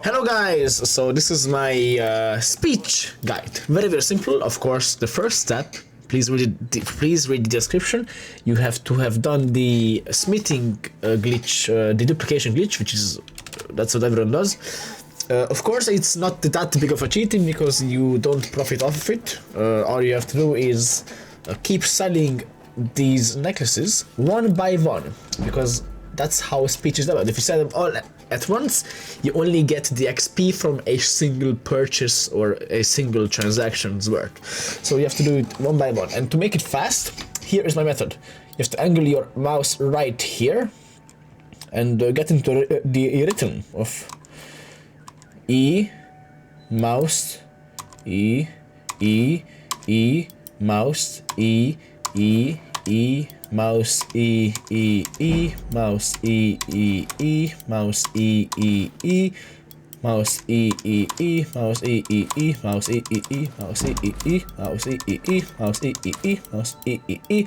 Hello guys, so this is my speech guide. Very simple. Of course, the first step, please read the description. You have to have done the smithing glitch, the duplication glitch, that's what everyone does. Of course, it's not that big of a cheating because you don't profit off of it. All you have to do is keep selling these necklaces one by one, because that's how speech is developed. If you sell them all at once, you only get the XP from a single purchase or a single transaction's worth. So you have to do it one by one. And to make it fast, here is my method. You have to angle your mouse right here and get into the rhythm of E, mouse, E, E, E, mouse, E, E, E, mouse, E, E, E, mouse, E, E, E, mouse, E, E, E, mouse, E, E, E, mouse, E, E, E, mouse, E, E, E, mouse, E, E, E, mouse, E, E, E, mouse, E, E, E, mouse, E, E, E,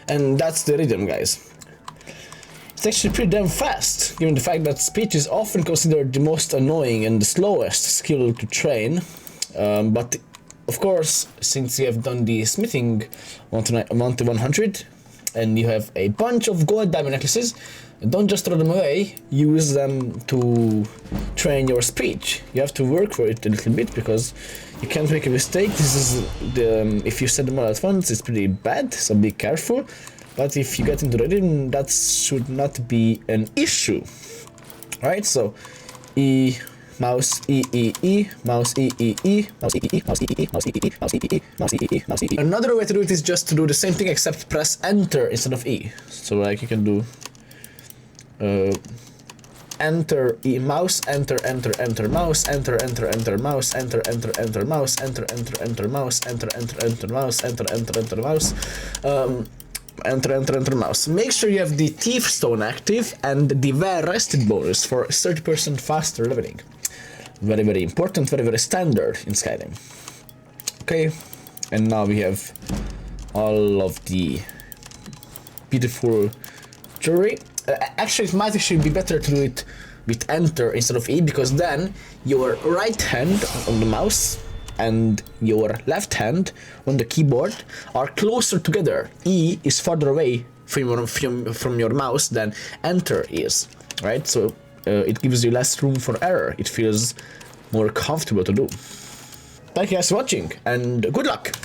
and that's the rhythm, guys. It's actually pretty damn fast, given the fact that speech is often considered the most annoying and the slowest skill to train, but of course, since you have done the smithing 1 to 100, and you have a bunch of gold diamond necklaces, don't just throw them away, use them to train your speech. You have to work for it a little bit because you can't make a mistake. This is if you set them all at once, it's pretty bad, so be careful. But if you get into the rhythm, that should not be an issue. Alright, so E, mouse, E, E, E, mouse, E, E, E, mouse, E, E, mouse, E, E, mouse, E, E, mouse, E, E, mouse, E, E, mouse, E, E. Another way to do it is just to do the same thing except press enter instead of E. So like you can do enter, E, mouse, enter, enter, enter, mouse, enter, enter, enter, mouse, enter, enter, enter, mouse, enter, enter, enter, mouse, enter, enter, enter, mouse, enter, enter, enter, mouse, enter, enter, enter, mouse. Make sure you have the Thief Stone active and the Where Rested bonus for 30% faster leveling. Very important, very standard in Skyrim. Okay, and now we have all of the beautiful jewelry. Actually, it might actually be better to do it with enter instead of E, because then your right hand on the mouse and your left hand on the keyboard are closer together. E is farther away from your mouse than enter is, right? So it gives you less room for error. It feels more comfortable to do. Thank you guys for watching, and good luck!